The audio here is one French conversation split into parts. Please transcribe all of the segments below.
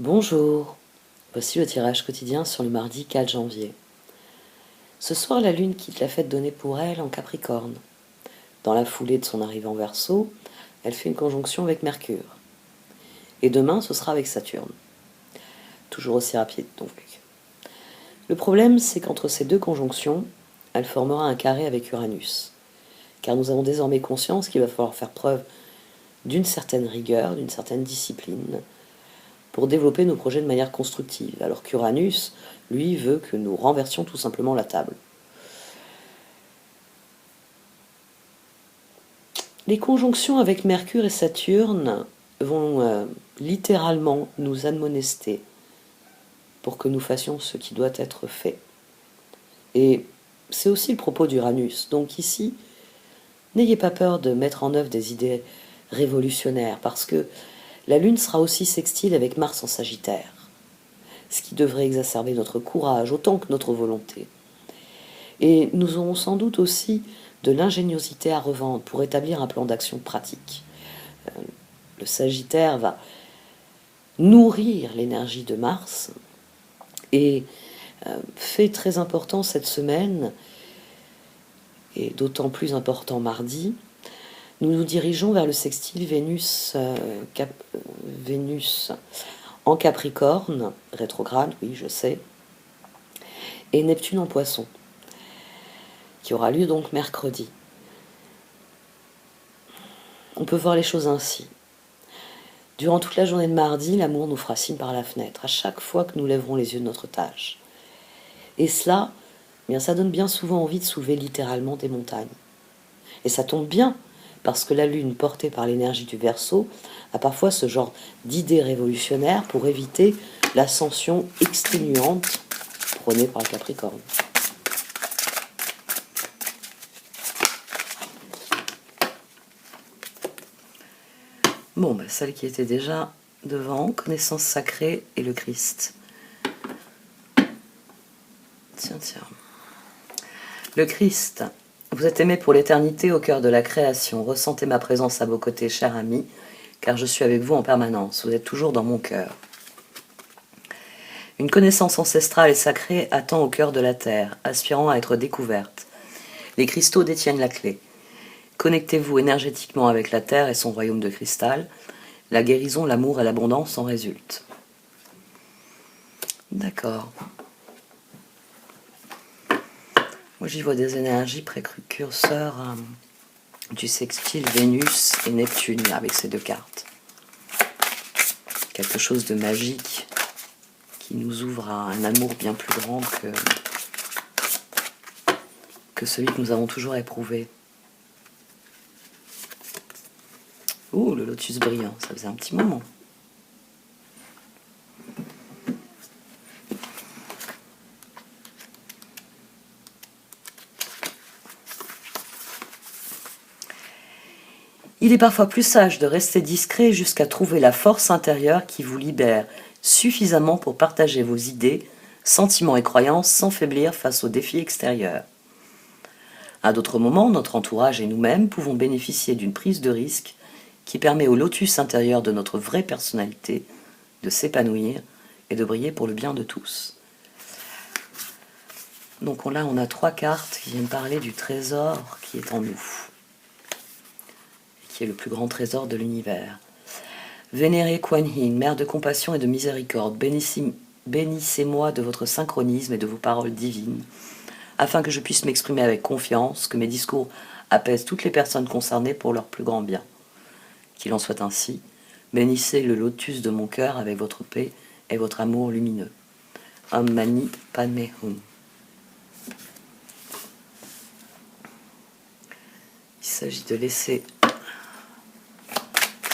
Bonjour, voici le tirage quotidien sur le mardi 4 janvier. Ce soir, la Lune quitte la fête donnée pour elle en Capricorne. Dans la foulée de son arrivée en Verseau, elle fait une conjonction avec Mercure. Et demain, ce sera avec Saturne. Toujours aussi rapide, donc. Le problème, c'est qu'entre ces deux conjonctions, elle formera un carré avec Uranus. Car nous avons désormais conscience qu'il va falloir faire preuve d'une certaine rigueur, d'une certaine discipline, pour développer nos projets de manière constructive, alors qu'Uranus, lui, veut que nous renversions tout simplement la table. Les conjonctions avec Mercure et Saturne vont littéralement nous admonester pour que nous fassions ce qui doit être fait. Et c'est aussi le propos d'Uranus. Donc ici, n'ayez pas peur de mettre en œuvre des idées révolutionnaires, parce que la Lune sera aussi sextile avec Mars en Sagittaire, ce qui devrait exacerber notre courage autant que notre volonté. Et nous aurons sans doute aussi de l'ingéniosité à revendre pour établir un plan d'action pratique. Le Sagittaire va nourrir l'énergie de Mars et fait très important cette semaine, et d'autant plus important mardi, nous nous dirigeons vers le sextile Vénus en Capricorne, rétrograde, oui je sais, et Neptune en Poisson, qui aura lieu donc mercredi. On peut voir les choses ainsi. Durant toute la journée de mardi, l'amour nous fera signe par la fenêtre, à chaque fois que nous lèverons les yeux de notre tâche. Et cela, eh bien, ça donne bien souvent envie de soulever littéralement des montagnes. Et ça tombe bien, parce que la Lune, portée par l'énergie du Verseau, a parfois ce genre d'idées révolutionnaires pour éviter l'ascension exténuante prônée par le Capricorne. Bon, celle qui était déjà devant, connaissance sacrée et le Christ. Tiens. Le Christ, vous êtes aimé pour l'éternité au cœur de la création. Ressentez ma présence à vos côtés, cher ami, car je suis avec vous en permanence. Vous êtes toujours dans mon cœur. Une connaissance ancestrale et sacrée attend au cœur de la terre, aspirant à être découverte. Les cristaux détiennent la clé. Connectez-vous énergétiquement avec la terre et son royaume de cristal. La guérison, l'amour et l'abondance en résultent. D'accord. Moi, j'y vois des énergies précurseurs du sextile Vénus et Neptune, là, avec ces deux cartes. Quelque chose de magique qui nous ouvre à un amour bien plus grand que celui que nous avons toujours éprouvé. Ouh, le lotus brillant, ça faisait un petit moment. Il est parfois plus sage de rester discret jusqu'à trouver la force intérieure qui vous libère suffisamment pour partager vos idées, sentiments et croyances sans faiblir face aux défis extérieurs. À d'autres moments, notre entourage et nous-mêmes pouvons bénéficier d'une prise de risque qui permet au lotus intérieur de notre vraie personnalité de s'épanouir et de briller pour le bien de tous. Donc là, on a trois cartes qui viennent parler du trésor qui est en nous, qui est le plus grand trésor de l'univers. Vénérée Kuan Yin, mère de compassion et de miséricorde, bénissez-moi de votre synchronisme et de vos paroles divines, afin que je puisse m'exprimer avec confiance, que mes discours apaisent toutes les personnes concernées pour leur plus grand bien. Qu'il en soit ainsi. Bénissez le lotus de mon cœur avec votre paix et votre amour lumineux. Om Mani Padme Hum. Il s'agit de laisser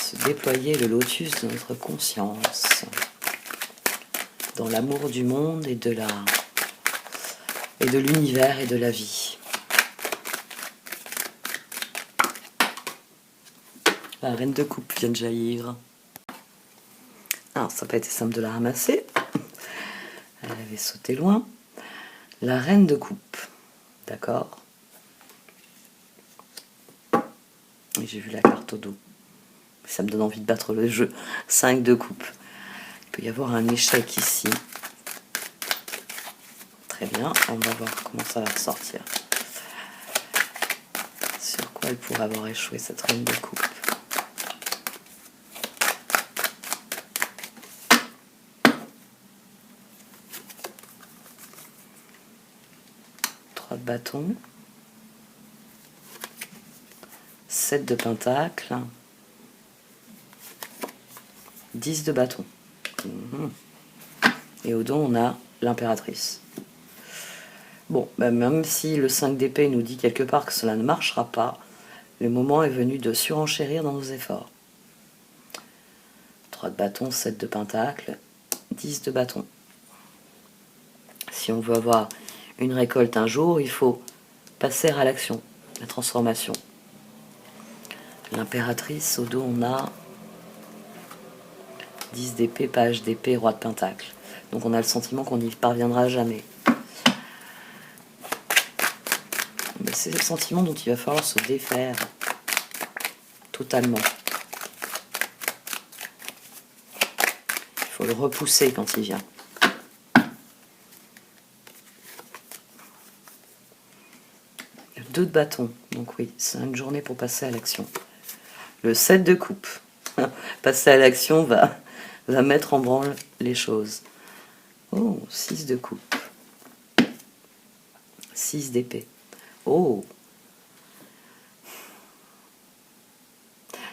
se déployer le lotus de notre conscience dans l'amour du monde et de l'univers et de la vie. La reine de coupe vient de jaillir. Alors, ça n'a pas été simple de la ramasser. Elle avait sauté loin. La reine de coupe. D'accord. Et j'ai vu la carte au dos. Ça me donne envie de battre le jeu. 5 de coupe. peut y avoir un échec ici. Très bien, on va voir comment ça va ressortir. Sur quoi elle pourrait avoir échoué cette reine de coupe? De bâton, 7 de pentacle, 10 de bâton. Et au dos, on a l'impératrice. Bon, bah même si le 5 d'épée nous dit quelque part que cela ne marchera pas, le moment est venu de surenchérir dans nos efforts. 3 de bâton, 7 de pentacle, 10 de bâton. Si on veut avoir une récolte un jour, il faut passer à l'action, la transformation. L'impératrice, au dos, on a 10 d'épée, page d'épée, roi de pentacle. Donc on a le sentiment qu'on n'y parviendra jamais. Mais c'est le sentiment dont il va falloir se défaire totalement. Il faut le repousser quand il vient. Le 2 de bâton, donc oui, c'est une journée pour passer à l'action. Le 7 de coupe, passer à l'action va mettre en branle les choses. Oh, 6 de coupe. 6 d'épée. Oh!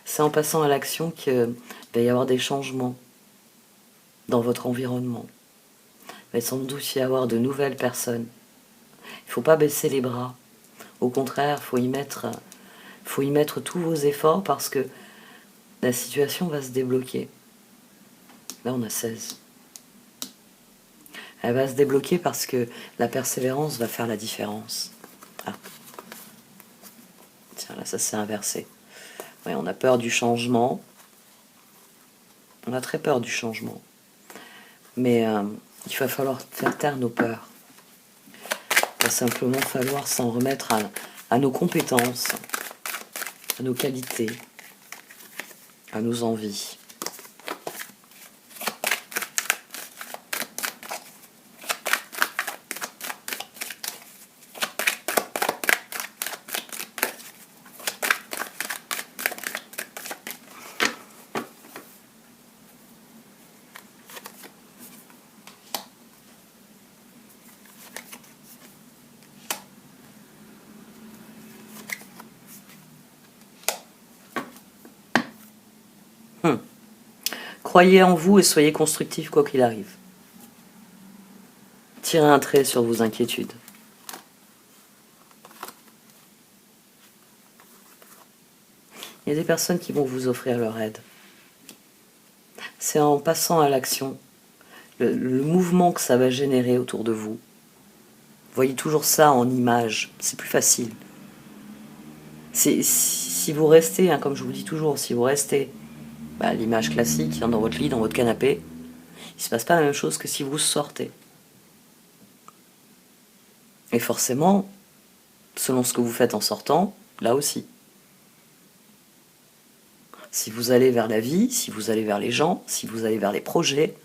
C'est en passant à l'action qu'il va y avoir des changements dans votre environnement. Il va sans doute y avoir de nouvelles personnes. Il ne faut pas baisser les bras. Au contraire, il faut y mettre tous vos efforts parce que la situation va se débloquer. Là, on a 16. Elle va se débloquer parce que la persévérance va faire la différence. Ah. Tiens, là, ça s'est inversé. Ouais, on a peur du changement. On a très peur du changement. Mais il va falloir faire taire nos peurs. Il va simplement falloir s'en remettre à nos compétences, à nos qualités, à nos envies. Croyez en vous et soyez constructif quoi qu'il arrive. Tirez un trait sur vos inquiétudes. Il y a des personnes qui vont vous offrir leur aide. C'est en passant à l'action, le mouvement que ça va générer autour de vous. Voyez toujours ça en image, c'est plus facile. Si vous restez, hein, comme je vous dis toujours, si vous restez l'image classique, dans votre lit, dans votre canapé, il ne se passe pas la même chose que si vous sortez. Et forcément, selon ce que vous faites en sortant, là aussi. Si vous allez vers la vie, si vous allez vers les gens, si vous allez vers les projets,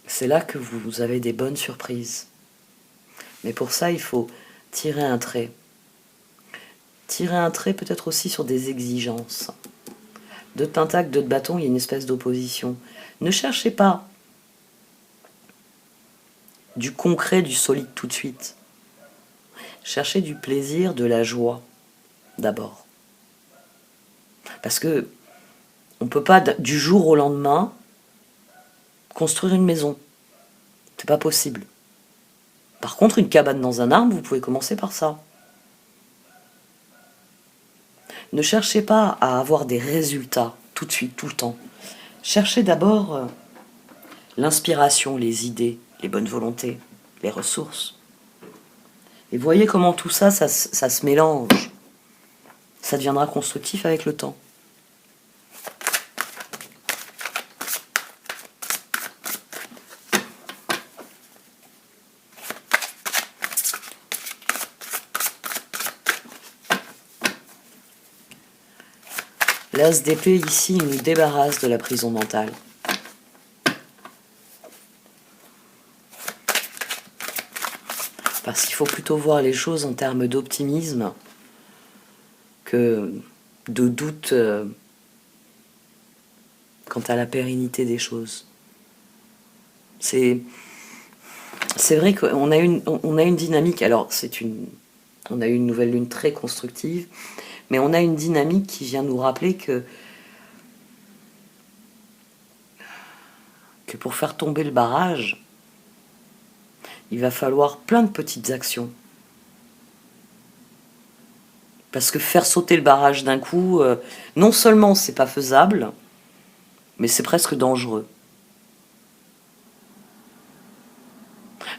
c'est là que vous avez des bonnes surprises. Mais pour ça, il faut tirer un trait. Tirer un trait peut-être aussi sur des exigences. 2 de pentacle, 2 de bâton, il y a une espèce d'opposition. Ne cherchez pas du concret, du solide tout de suite. Cherchez du plaisir, de la joie, d'abord. Parce que on ne peut pas, du jour au lendemain, construire une maison. C'est pas possible. Par contre, une cabane dans un arbre, vous pouvez commencer par ça. Ne cherchez pas à avoir des résultats tout de suite, tout le temps. Cherchez d'abord l'inspiration, les idées, les bonnes volontés, les ressources. Et voyez comment tout ça, ça se mélange. Ça deviendra constructif avec le temps. L'as d'épée ici, il nous débarrasse de la prison mentale. Parce qu'il faut plutôt voir les choses en termes d'optimisme que de doute quant à la pérennité des choses. C'est vrai qu'on a une dynamique, alors on a eu une nouvelle lune très constructive, mais on a une dynamique qui vient nous rappeler que pour faire tomber le barrage, il va falloir plein de petites actions. Parce que faire sauter le barrage d'un coup, non seulement c'est pas faisable, mais c'est presque dangereux.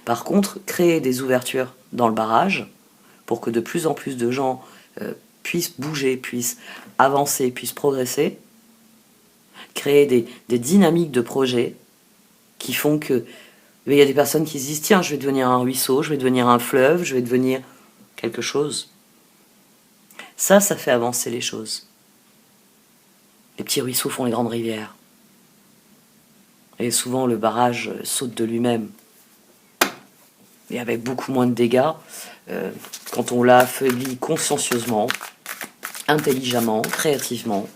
Par contre, créer des ouvertures dans le barrage pour que de plus en plus de gens puissent bouger, puissent avancer, puissent progresser, créer des dynamiques de projets qui font que il y a des personnes qui se disent tiens, je vais devenir un ruisseau, je vais devenir un fleuve, je vais devenir quelque chose. Ça fait avancer les choses. Les petits ruisseaux font les grandes rivières. Et souvent le barrage saute de lui-même. Et avec beaucoup moins de dégâts, quand on l'a affaibli consciencieusement, intelligemment, créativement,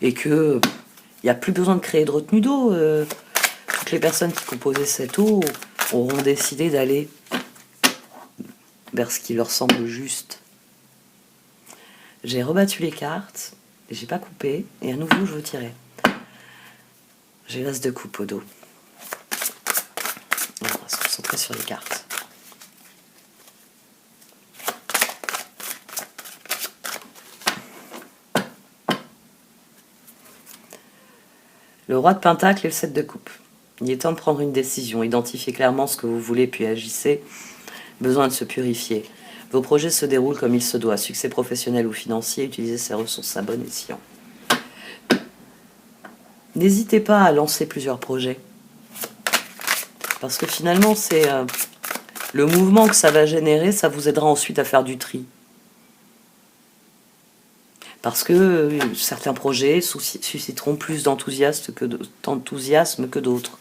et que il n'y a plus besoin de créer de retenue d'eau. Toutes les personnes qui composaient cette eau auront décidé d'aller vers ce qui leur semble juste. J'ai rebattu les cartes, et j'ai pas coupé, et à nouveau je veux tirer. J'ai l'as de coupe au dos. On va se concentrer sur les cartes. Le roi de Pentacle et le 7 de coupe. Il est temps de prendre une décision, identifier clairement ce que vous voulez, puis agissez. Besoin de se purifier. Vos projets se déroulent comme il se doit. Succès professionnel ou financier, utilisez ces ressources à bon escient. N'hésitez pas à lancer plusieurs projets. Parce que finalement, c'est le mouvement que ça va générer, ça vous aidera ensuite à faire du tri. Parce que certains projets susciteront plus d'enthousiasme que d'autres.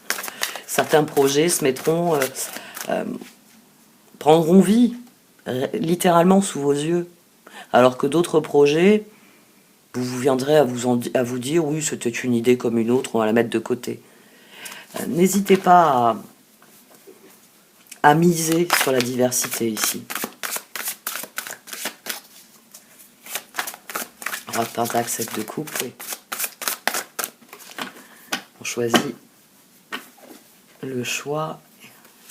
Certains projets se mettront, prendront vie, littéralement sous vos yeux. Alors que d'autres projets, vous viendrez à vous dire oui, c'était une idée comme une autre, on va la mettre de côté. N'hésitez pas à miser sur la diversité ici. Roi de Pentacle, 7 de coupe, oui. On choisit le choix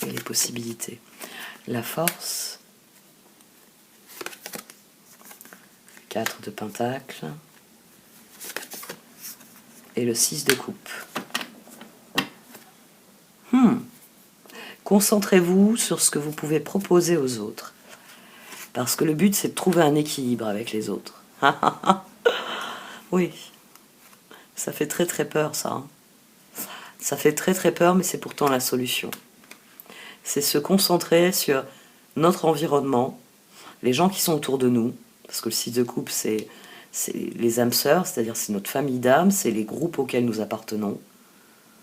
et les possibilités. La force, 4 de Pentacle et le 6 de coupe. Concentrez-vous sur ce que vous pouvez proposer aux autres. Parce que le but, c'est de trouver un équilibre avec les autres. Oui, ça fait très très peur, ça. Hein. Ça fait très très peur, mais c'est pourtant la solution. C'est se concentrer sur notre environnement, les gens qui sont autour de nous, parce que le 6 de coupe, c'est les âmes sœurs, c'est-à-dire c'est notre famille d'âmes, c'est les groupes auxquels nous appartenons,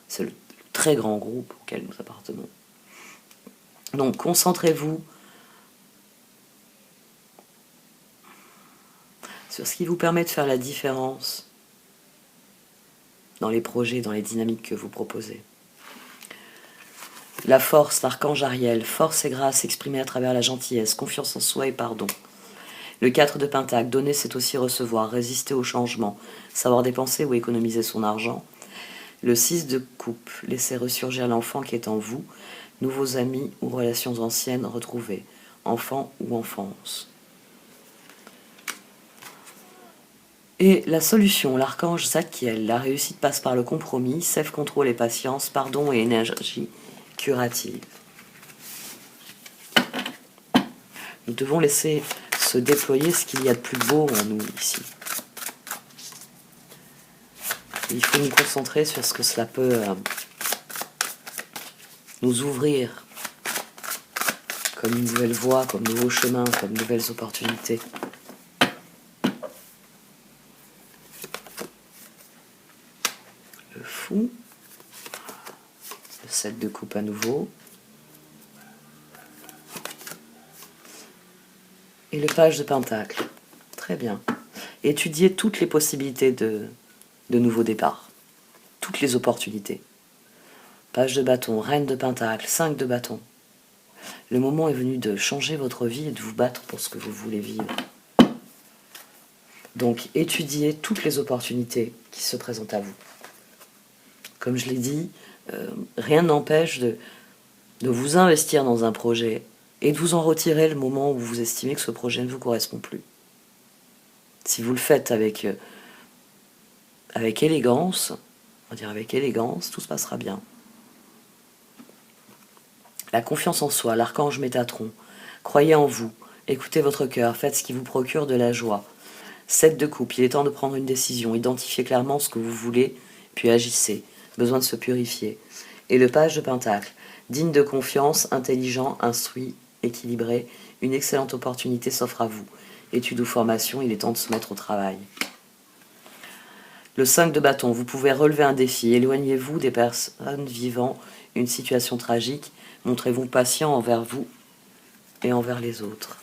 c'est le très grand groupe auquel nous appartenons. Donc concentrez-vous sur ce qui vous permet de faire la différence dans les projets, dans les dynamiques que vous proposez. La force, l'archange Ariel, force et grâce exprimée à travers la gentillesse, confiance en soi et pardon. Le 4 de Pentacle, donner c'est aussi recevoir, résister au changement, savoir dépenser ou économiser son argent. Le 6 de coupe, laisser ressurgir l'enfant qui est en vous, nouveaux amis ou relations anciennes retrouvées, enfant ou enfance. Et la solution, l'archange Zadkiel, la réussite passe par le compromis, self-control et patience, pardon et énergie curative. Nous devons laisser se déployer ce qu'il y a de plus beau en nous ici. Il faut nous concentrer sur ce que cela peut nous ouvrir comme une nouvelle voie, comme nouveau chemin, comme nouvelles opportunités. Le fou, le 7 de coupe à nouveau, Et le page de Pentacle. Très bien. Étudiez toutes les possibilités de nouveau départ. Toutes les opportunités. Page de bâton, reine de Pentacle, 5 de bâton. Le moment est venu de changer votre vie et de vous battre pour ce que vous voulez vivre. Donc, étudiez toutes les opportunités qui se présentent à vous. Comme je l'ai dit, rien n'empêche de vous investir dans un projet et de vous en retirer le moment où vous estimez que ce projet ne vous correspond plus. Si vous le faites avec élégance, on va dire avec élégance, tout se passera bien. La confiance en soi, l'archange Métatron. Croyez en vous, écoutez votre cœur, faites ce qui vous procure de la joie. 7 de coupe, il est temps de prendre une décision, identifiez clairement ce que vous voulez, puis agissez. Besoin de se purifier. Et le page de Pentacle, digne de confiance, intelligent, instruit, équilibré, une excellente opportunité s'offre à vous. Études ou formation, il est temps de se mettre au travail. Le 5 de bâton, vous pouvez relever un défi, éloignez-vous des personnes vivant une situation tragique, montrez-vous patient envers vous et envers les autres.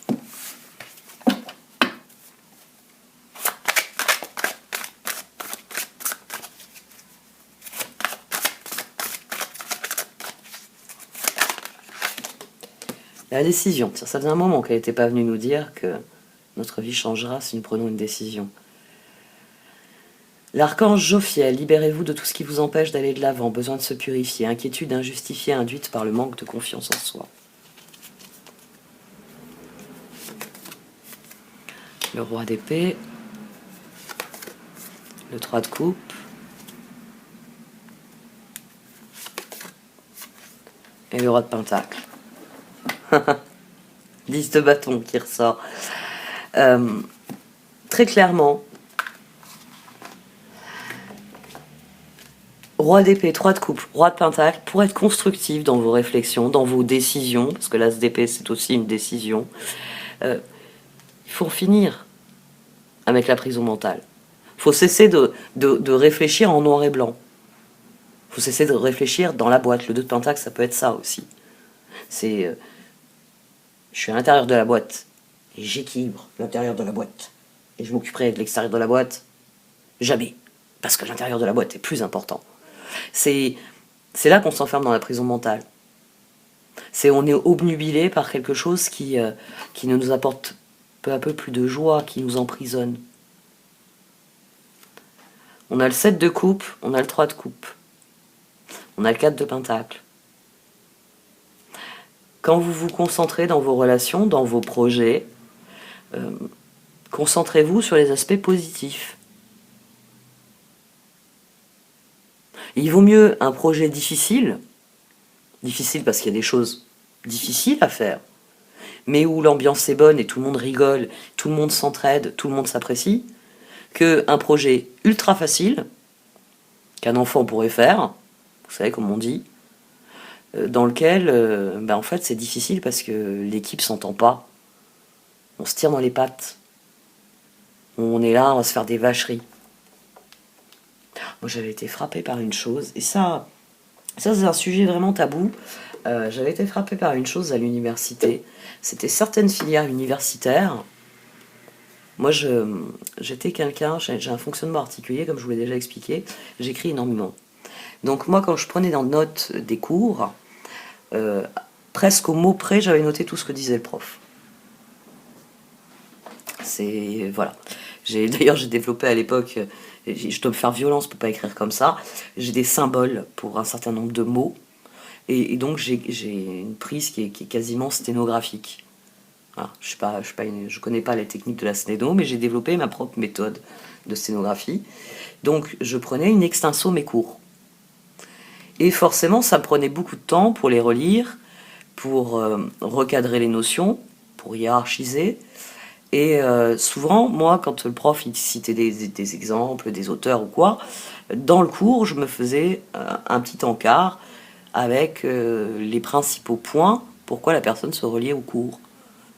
La décision, ça faisait un moment qu'elle n'était pas venue nous dire que notre vie changera si nous prenons une décision. L'archange Jophiel, libérez-vous de tout ce qui vous empêche d'aller de l'avant, besoin de se purifier, inquiétude injustifiée induite par le manque de confiance en soi. Le roi d'épée, le 3 de coupe, et le roi de pentacle. 10 de bâton qui ressort. Très clairement, roi d'épée, 3 de coupe, roi de pentacle, pour être constructif dans vos réflexions, dans vos décisions, parce que l'as d'épée c'est aussi une décision, il faut finir avec la prison mentale. Il faut cesser de réfléchir en noir et blanc. Il faut cesser de réfléchir dans la boîte. Le 2 de pentacle, ça peut être ça aussi. C'est... je suis à l'intérieur de la boîte et j'équilibre l'intérieur de la boîte. Et je m'occuperai de l'extérieur de la boîte jamais. Parce que l'intérieur de la boîte est plus important. C'est là qu'on s'enferme dans la prison mentale. On est obnubilé par quelque chose qui ne nous apporte peu à peu plus de joie, qui nous emprisonne. On a le 7 de coupe, on a le 3 de coupe. On a le 4 de pentacle. Quand vous vous concentrez dans vos relations, dans vos projets, concentrez-vous sur les aspects positifs. Il vaut mieux un projet difficile parce qu'il y a des choses difficiles à faire, mais où l'ambiance est bonne et tout le monde rigole, tout le monde s'entraide, tout le monde s'apprécie, qu'un projet ultra facile, qu'un enfant pourrait faire, vous savez comme on dit, dans lequel en fait c'est difficile parce que l'équipe s'entend pas, on se tire dans les pattes, on est là, on va se faire des vacheries. Moi j'avais été frappée par une chose, et ça c'est un sujet vraiment tabou. J'avais été frappée par une chose à l'université. C'était certaines filières universitaires. Moi j'étais quelqu'un, j'ai un fonctionnement articulé, comme je vous l'ai déjà expliqué, j'écris énormément. Donc moi quand je prenais dans note des cours, presque au mot près j'avais noté tout ce que disait le prof. Voilà. D'ailleurs j'ai développé à l'époque, je dois me faire violence pour pas écrire comme ça, j'ai des symboles pour un certain nombre de mots, et donc j'ai une prise qui est quasiment sténographique. Voilà. Je connais pas les techniques de la sténo, mais j'ai développé ma propre méthode de sténographie. Donc je prenais une extenso mes cours. Et forcément ça me prenait beaucoup de temps pour les relire, pour recadrer les notions, pour hiérarchiser. Et souvent, moi, quand le prof il citait des exemples, des auteurs ou quoi, dans le cours, je me faisais un petit encart avec les principaux points, pourquoi la personne se reliait au cours,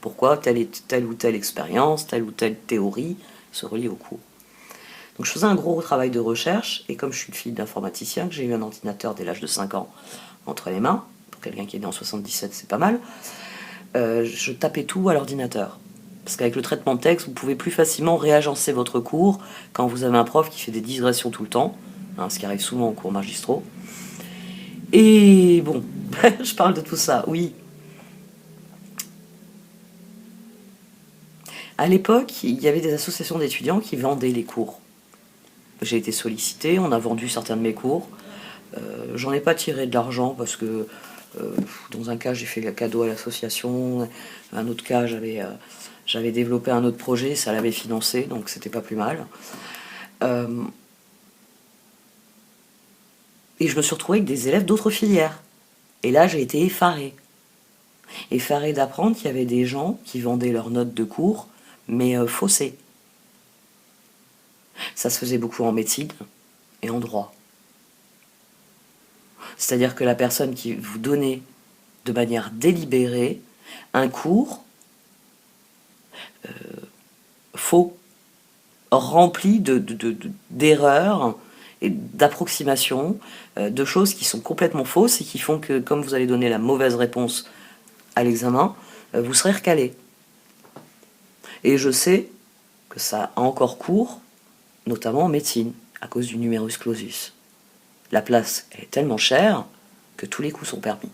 pourquoi telle ou telle expérience, telle ou telle théorie se reliait au cours. Donc je faisais un gros travail de recherche, et comme je suis une fille d'informaticien, que j'ai eu un ordinateur dès l'âge de 5 ans entre les mains, pour quelqu'un qui est né en 77, c'est pas mal, je tapais tout à l'ordinateur. Parce qu'avec le traitement de texte, vous pouvez plus facilement réagencer votre cours quand vous avez un prof qui fait des digressions tout le temps, hein, ce qui arrive souvent en cours magistraux. Et bon, je parle de tout ça, oui. À l'époque, il y avait des associations d'étudiants qui vendaient les cours. J'ai été sollicitée, on a vendu certains de mes cours. J'en ai pas tiré de l'argent parce que dans un cas j'ai fait le cadeau à l'association, un autre cas j'avais développé un autre projet, ça l'avait financé, donc c'était pas plus mal. Et je me suis retrouvée avec des élèves d'autres filières. Et là j'ai été effarée. Effarée d'apprendre qu'il y avait des gens qui vendaient leurs notes de cours, mais faussées. Ça se faisait beaucoup en médecine et en droit. C'est-à-dire que la personne qui vous donnait de manière délibérée un cours faux, rempli d'erreurs et d'approximations, de choses qui sont complètement fausses et qui font que, comme vous allez donner la mauvaise réponse à l'examen, vous serez recalé. Et je sais que ça a encore cours, notamment en médecine, à cause du numerus clausus. La place est tellement chère que tous les coups sont permis.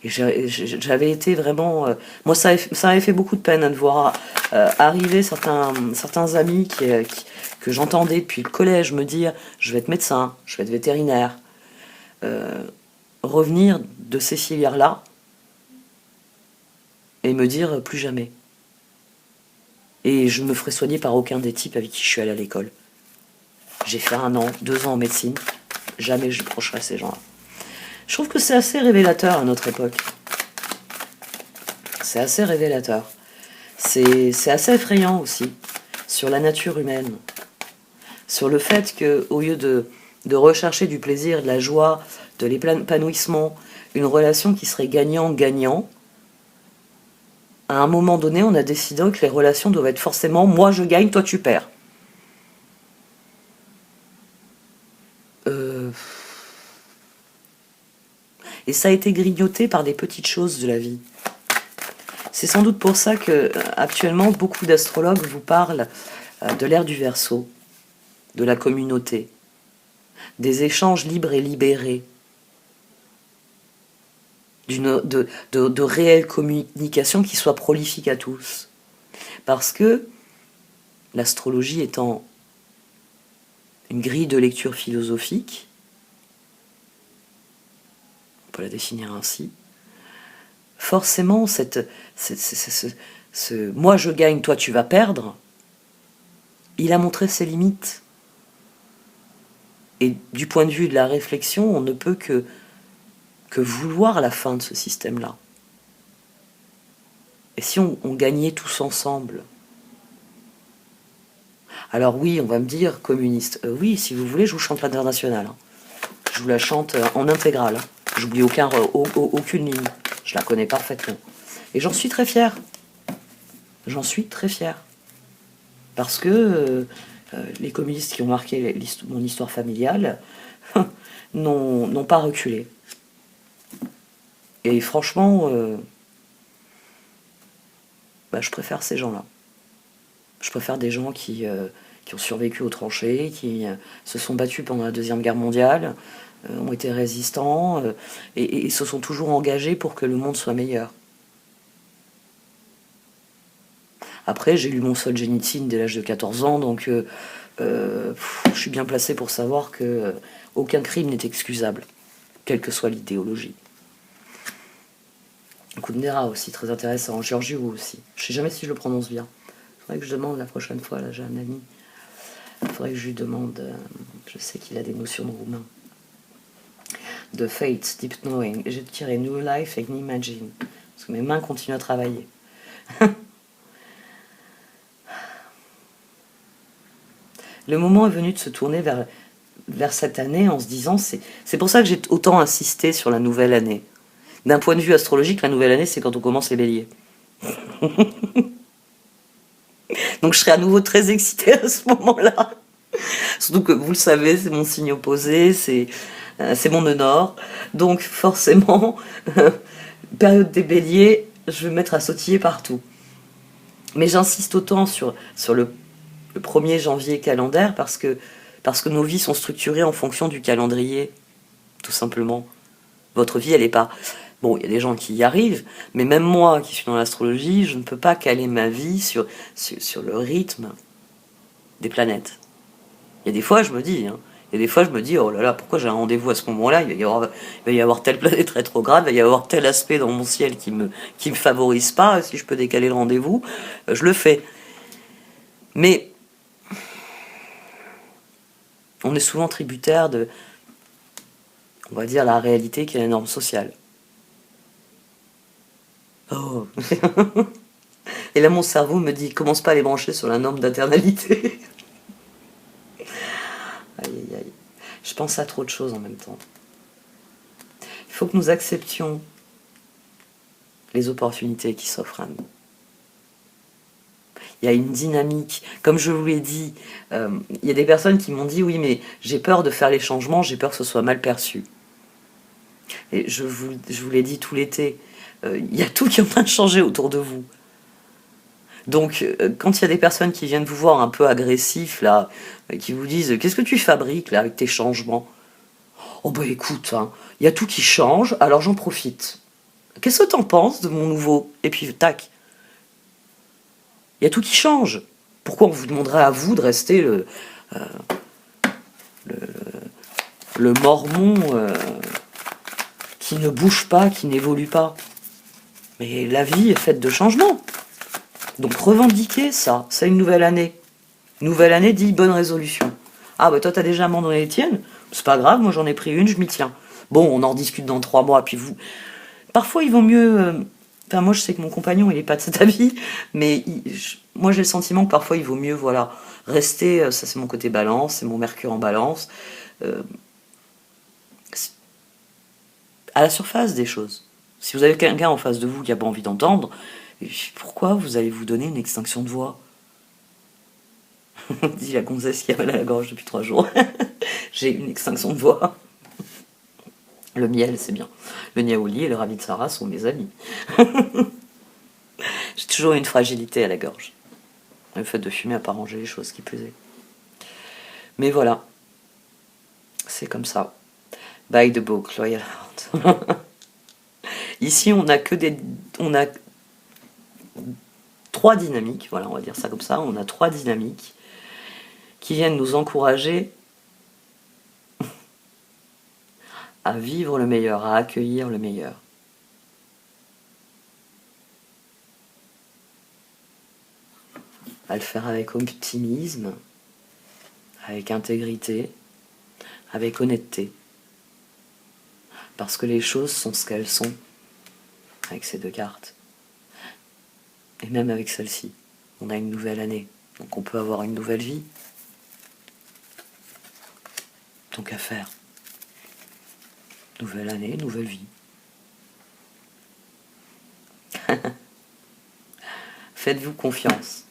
Et j'avais été vraiment... moi, ça avait fait beaucoup de peine de voir arriver certains amis que j'entendais depuis le collège me dire « je vais être médecin, je vais être vétérinaire ». Revenir de ces filières-là et me dire « plus jamais ». Et je ne me ferai soigner par aucun des types avec qui je suis allée à l'école. J'ai fait 1 an, 2 ans en médecine. Jamais je procherai ces gens-là. Je trouve que c'est assez révélateur à notre époque. C'est assez révélateur. C'est assez effrayant aussi sur la nature humaine. Sur le fait qu'au lieu de rechercher du plaisir, de la joie, de l'épanouissement, une relation qui serait gagnant-gagnant, à un moment donné, on a décidé que les relations doivent être forcément « moi je gagne, toi tu perds ». Et ça a été grignoté par des petites choses de la vie. C'est sans doute pour ça que, actuellement, beaucoup d'astrologues vous parlent de l'ère du Verseau, de la communauté, des échanges libres et libérés, de réelle communication qui soit prolifique à tous. Parce que l'astrologie étant une grille de lecture philosophique, on peut la définir ainsi, forcément ce moi je gagne, toi tu vas perdre, il a montré ses limites. Et du point de vue de la réflexion, on ne peut que vouloir la fin de ce système-là. Et si on gagnait tous ensemble? Alors oui, on va me dire, communiste, oui, si vous voulez, je vous chante l'Internationale. Hein. Je vous la chante en intégrale. Hein. J'oublie aucune ligne. Je la connais parfaitement. Et j'en suis très fière. J'en suis très fière. Parce que les communistes qui ont marqué mon histoire familiale n'ont pas reculé. Et franchement, je préfère ces gens-là. Je préfère des gens qui ont survécu aux tranchées, qui se sont battus pendant la Deuxième Guerre mondiale, ont été résistants et se sont toujours engagés pour que le monde soit meilleur. Après, j'ai lu mon Solzhenitsyn dès l'âge de 14 ans, donc je suis bien placé pour savoir que aucun crime n'est excusable, quelle que soit l'idéologie. Kundera aussi, très intéressant. Georgiou aussi. Je sais jamais si je le prononce bien. Il faudrait que je demande la prochaine fois, là j'ai un ami. Il faudrait que je lui demande, je sais qu'il a des notions de roumain. The Fates, Deep Knowing. J'ai tiré New Life et Imagine. Parce que mes mains continuent à travailler. Le moment est venu de se tourner vers cette année en se disant, c'est pour ça que j'ai autant insisté sur la nouvelle année. D'un point de vue astrologique, la nouvelle année, c'est quand on commence les béliers. Donc je serai à nouveau très excitée à ce moment-là. Surtout que vous le savez, c'est mon signe opposé, c'est mon nœud nord. Donc forcément, période des béliers, je vais me mettre à sautiller partout. Mais j'insiste autant sur le 1er janvier calendaire parce que nos vies sont structurées en fonction du calendrier, tout simplement. Votre vie, elle n'est pas... Bon, il y a des gens qui y arrivent, mais même moi qui suis dans l'astrologie, je ne peux pas caler ma vie sur le rythme des planètes. Il y a des fois, je me dis, oh là là, pourquoi j'ai un rendez-vous à ce moment-là, il va y avoir telle planète rétrograde, il va y avoir tel aspect dans mon ciel qui me favorise pas, si je peux décaler le rendez-vous, je le fais. Mais on est souvent tributaire de, on va dire, la réalité qui est la norme sociale. Oh. Et là, mon cerveau me dit, commence pas à les brancher sur la norme d'internalité. Aïe, aïe, aïe. Je pense à trop de choses en même temps. Il faut que nous acceptions les opportunités qui s'offrent à nous. Il y a une dynamique. Comme je vous l'ai dit, il y a des personnes qui m'ont dit, oui, mais j'ai peur de faire les changements, j'ai peur que ce soit mal perçu. Et je vous l'ai dit tout l'été, il y a tout qui est en train de changer autour de vous. Donc, quand il y a des personnes qui viennent vous voir un peu agressifs, là, qui vous disent « Qu'est-ce que tu fabriques, là, avec tes changements ?» Oh bah écoute, hein, il y a tout qui change, alors j'en profite. Qu'est-ce que t'en penses de mon nouveau? Et puis, tac. Il y a tout qui change. Pourquoi on vous demanderait à vous de rester le mormon qui ne bouge pas, qui n'évolue pas? Mais la vie est faite de changements. Donc revendiquez ça, c'est une nouvelle année. Nouvelle année dit bonne résolution. Ah bah toi t'as déjà abandonné les tiennes? C'est pas grave, moi j'en ai pris une, je m'y tiens. Bon, on en discute dans 3 mois, puis vous... Parfois il vaut mieux... Enfin moi je sais que mon compagnon il est pas de cet avis, mais moi j'ai le sentiment que parfois il vaut mieux, voilà, rester, ça c'est mon côté balance, c'est mon Mercure en balance, à la surface des choses. Si vous avez quelqu'un en face de vous qui n'a pas envie d'entendre, pourquoi vous allez vous donner une extinction de voix? Dit la gonzesse qui a mal à la gorge depuis 3 jours. J'ai une extinction de voix. Le miel, c'est bien. Le niaouli et le ravi de Sarah sont mes amis. J'ai toujours une fragilité à la gorge. Le fait de fumer n'a pas rangé les choses qui plaisaient. Mais voilà. C'est comme ça. By the book, Loyal Heart. Ici, on a 3 dynamiques, voilà, on va dire ça comme ça. On a 3 dynamiques qui viennent nous encourager à vivre le meilleur, à accueillir le meilleur. À le faire avec optimisme, avec intégrité, avec honnêteté. Parce que les choses sont ce qu'elles sont, avec ces 2 cartes. Et même avec celle-ci, on a une nouvelle année, donc on peut avoir une nouvelle vie. Donc à faire. Nouvelle année, nouvelle vie. Faites-vous confiance.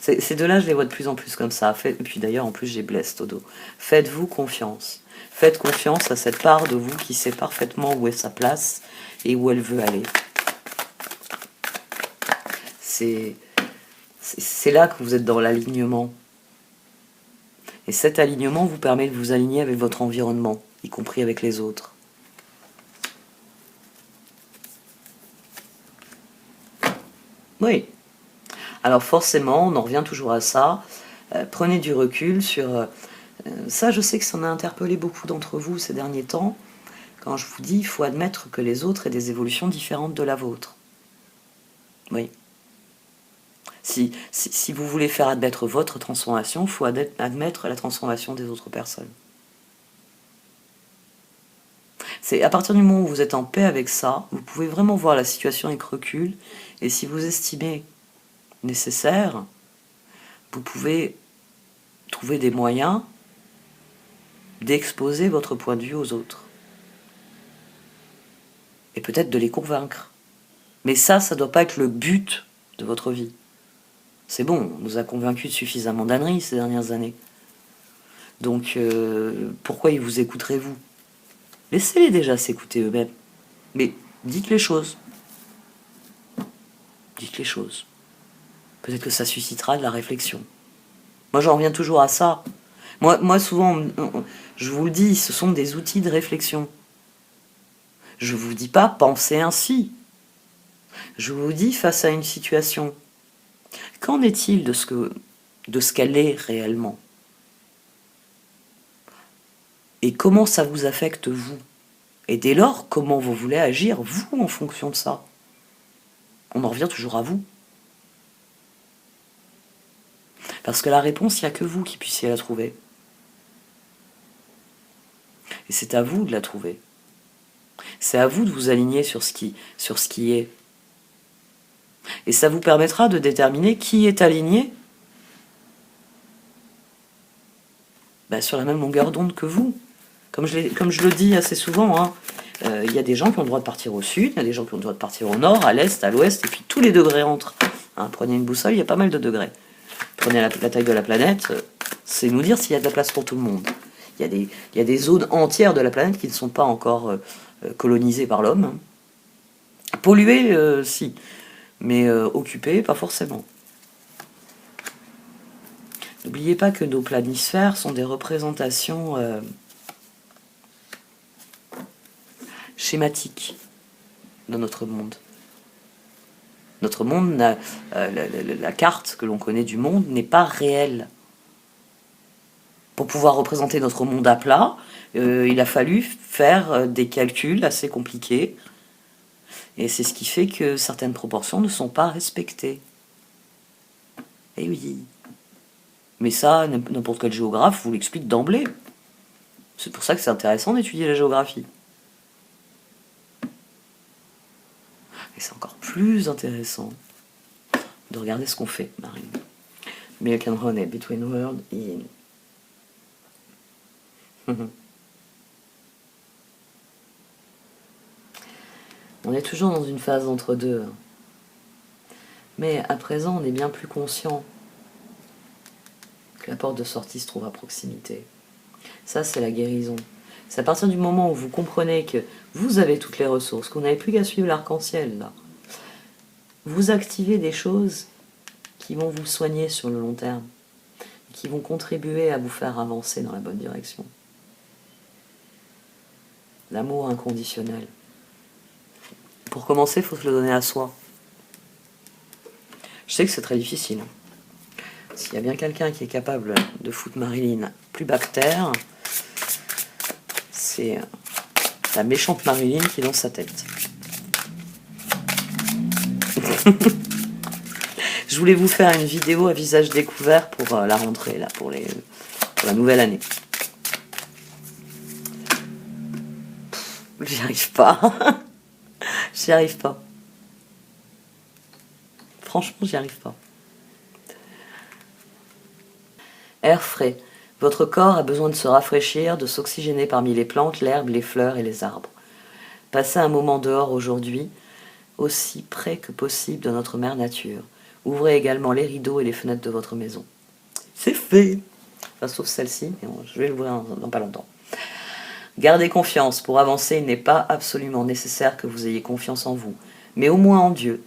Ces 2-là, je les vois de plus en plus comme ça. Et puis d'ailleurs, en plus, j'ai blessé au dos. Faites-vous confiance. Faites confiance à cette part de vous qui sait parfaitement où est sa place et où elle veut aller. C'est là que vous êtes dans l'alignement. Et cet alignement vous permet de vous aligner avec votre environnement, y compris avec les autres. Oui. Alors forcément, on en revient toujours à ça. Prenez du recul sur... ça, je sais que ça en a interpellé beaucoup d'entre vous ces derniers temps. Quand je vous dis, il faut admettre que les autres aient des évolutions différentes de la vôtre. Oui. Si vous voulez faire admettre votre transformation, il faut admettre la transformation des autres personnes. C'est à partir du moment où vous êtes en paix avec ça, vous pouvez vraiment voir la situation avec recul, et si vous estimez nécessaire, vous pouvez trouver des moyens d'exposer votre point de vue aux autres. Et peut-être de les convaincre. Mais ça ne doit pas être le but de votre vie. C'est bon, on nous a convaincus de suffisamment d'âneries ces dernières années. Donc, pourquoi ils vous écouteraient, vous? Laissez-les déjà s'écouter eux-mêmes. Mais dites les choses. dites les choses. Peut-être que ça suscitera de la réflexion. Moi, j'en reviens toujours à ça. Moi, souvent, je vous le dis, ce sont des outils de réflexion. Je ne vous dis pas pensez ainsi. Je vous dis face à une situation. Qu'en est-il de ce qu'elle est réellement? Et comment ça vous affecte, vous? Et dès lors, comment vous voulez agir, vous, en fonction de ça? On en revient toujours à vous. Parce que la réponse, il n'y a que vous qui puissiez la trouver. Et c'est à vous de la trouver. C'est à vous de vous aligner sur ce qui est. Et ça vous permettra de déterminer qui est aligné sur la même longueur d'onde que vous. Comme je le dis assez souvent, hein, y a des gens qui ont le droit de partir au sud, il y a des gens qui ont le droit de partir au nord, à l'est, à l'ouest, et puis tous les degrés entrent. Hein, prenez une boussole, il y a pas mal de degrés. Prenez la taille de la planète, c'est nous dire s'il y a de la place pour tout le monde. Il y a des zones entières de la planète qui ne sont pas encore colonisées par l'homme. Polluées, si, mais occupées, pas forcément. N'oubliez pas que nos planisphères sont des représentations schématiques de notre monde. Notre monde, la carte que l'on connaît du monde n'est pas réelle. Pour pouvoir représenter notre monde à plat, il a fallu faire des calculs assez compliqués. Et c'est ce qui fait que certaines proportions ne sont pas respectées. Eh oui. Mais ça, n'importe quel géographe vous l'explique d'emblée. C'est pour ça que c'est intéressant d'étudier la géographie. Et c'est encore plus intéressant de regarder ce qu'on fait, Marine. Milk and honey between world in. On est toujours dans une phase entre deux. Mais à présent, on est bien plus conscient que la porte de sortie se trouve à proximité. Ça, c'est la guérison. C'est à partir du moment où vous comprenez que vous avez toutes les ressources, qu'on n'avez plus qu'à suivre l'arc-en-ciel, là. Vous activez des choses qui vont vous soigner sur le long terme, qui vont contribuer à vous faire avancer dans la bonne direction. L'amour inconditionnel. Pour commencer, il faut se le donner à soi. Je sais que c'est très difficile. S'il y a bien quelqu'un qui est capable de foutre Marilyn plus bactère, c'est la méchante Marilyn qui est dans sa tête. Je voulais vous faire une vidéo à visage découvert pour la rentrée, là, pour la nouvelle année. J'y arrive pas. J'y arrive pas. Franchement, j'y arrive pas. Air frais. Votre corps a besoin de se rafraîchir, de s'oxygéner parmi les plantes, l'herbe, les fleurs et les arbres. Passez un moment dehors aujourd'hui, aussi près que possible de notre mère nature. Ouvrez également les rideaux et les fenêtres de votre maison. C'est fait. Enfin, sauf celle-ci, mais je vais l'ouvrir dans pas longtemps. Gardez confiance. Pour avancer, il n'est pas absolument nécessaire que vous ayez confiance en vous, mais au moins en Dieu,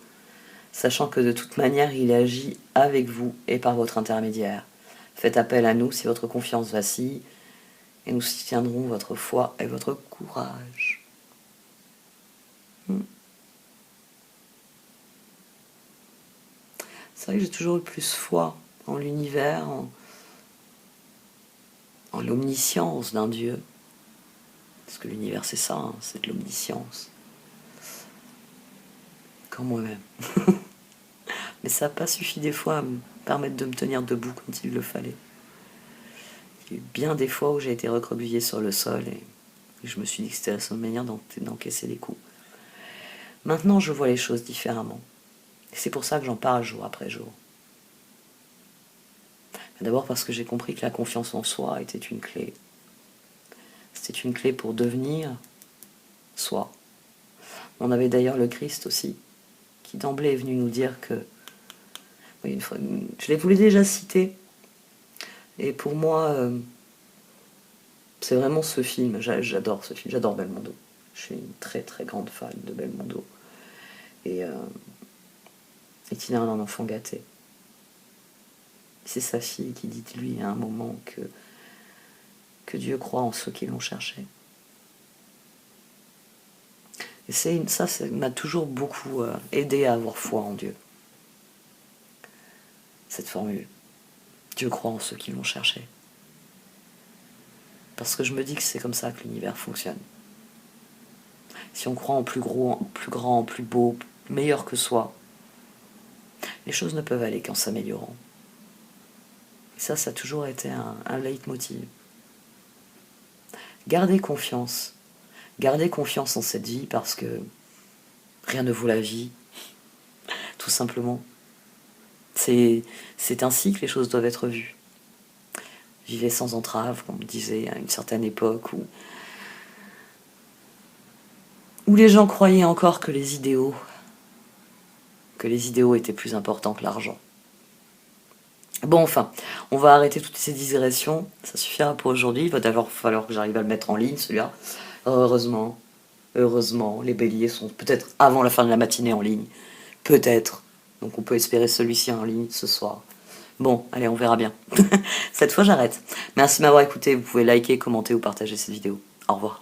sachant que de toute manière, il agit avec vous et par votre intermédiaire. Faites appel à nous si votre confiance vacille, et nous soutiendrons votre foi et votre courage. C'est vrai que j'ai toujours eu plus foi en l'univers, en l'omniscience d'un Dieu. Parce que l'univers, c'est ça, hein, c'est de l'omniscience. Qu'en moi-même. Mais ça n'a pas suffi des fois à me permettre de me tenir debout quand il le fallait. Il y a eu bien des fois où j'ai été recroquevillée sur le sol et je me suis dit que c'était la seule manière d'encaisser les coups. Maintenant, je vois les choses différemment. Et c'est pour ça que j'en parle jour après jour. D'abord parce que j'ai compris que la confiance en soi était une clé. C'était une clé pour devenir soi. On avait d'ailleurs le Christ aussi, qui d'emblée est venu nous dire que... Oui, une fois, je vous l'ai déjà cité. Et pour moi, c'est vraiment ce film. J'adore ce film, j'adore Belmondo. Je suis une très très grande fan de Belmondo. Et et qu'il a un enfant gâté. C'est sa fille qui dit de lui à un moment que Dieu croit en ceux qui l'ont cherché. Et ça m'a toujours beaucoup aidé à avoir foi en Dieu. Cette formule. Dieu croit en ceux qui l'ont cherché. Parce que je me dis que c'est comme ça que l'univers fonctionne. Si on croit en plus gros, en plus grand, en plus beau, meilleur que soi, les choses ne peuvent aller qu'en s'améliorant. Et ça a toujours été un leitmotiv. Gardez confiance. Gardez confiance en cette vie parce que rien ne vaut la vie, tout simplement. C'est ainsi que les choses doivent être vues. Vivez sans entrave, comme on disait à une certaine époque où les gens croyaient encore que les idéaux étaient plus importants que l'argent. Bon, enfin, on va arrêter toutes ces digressions, ça suffira pour aujourd'hui, il va d'abord falloir que j'arrive à le mettre en ligne, celui-là. Heureusement, les béliers sont peut-être avant la fin de la matinée en ligne, peut-être, donc on peut espérer celui-ci en ligne ce soir. Bon, allez, on verra bien. Cette fois, j'arrête. Merci de m'avoir écouté, vous pouvez liker, commenter ou partager cette vidéo. Au revoir.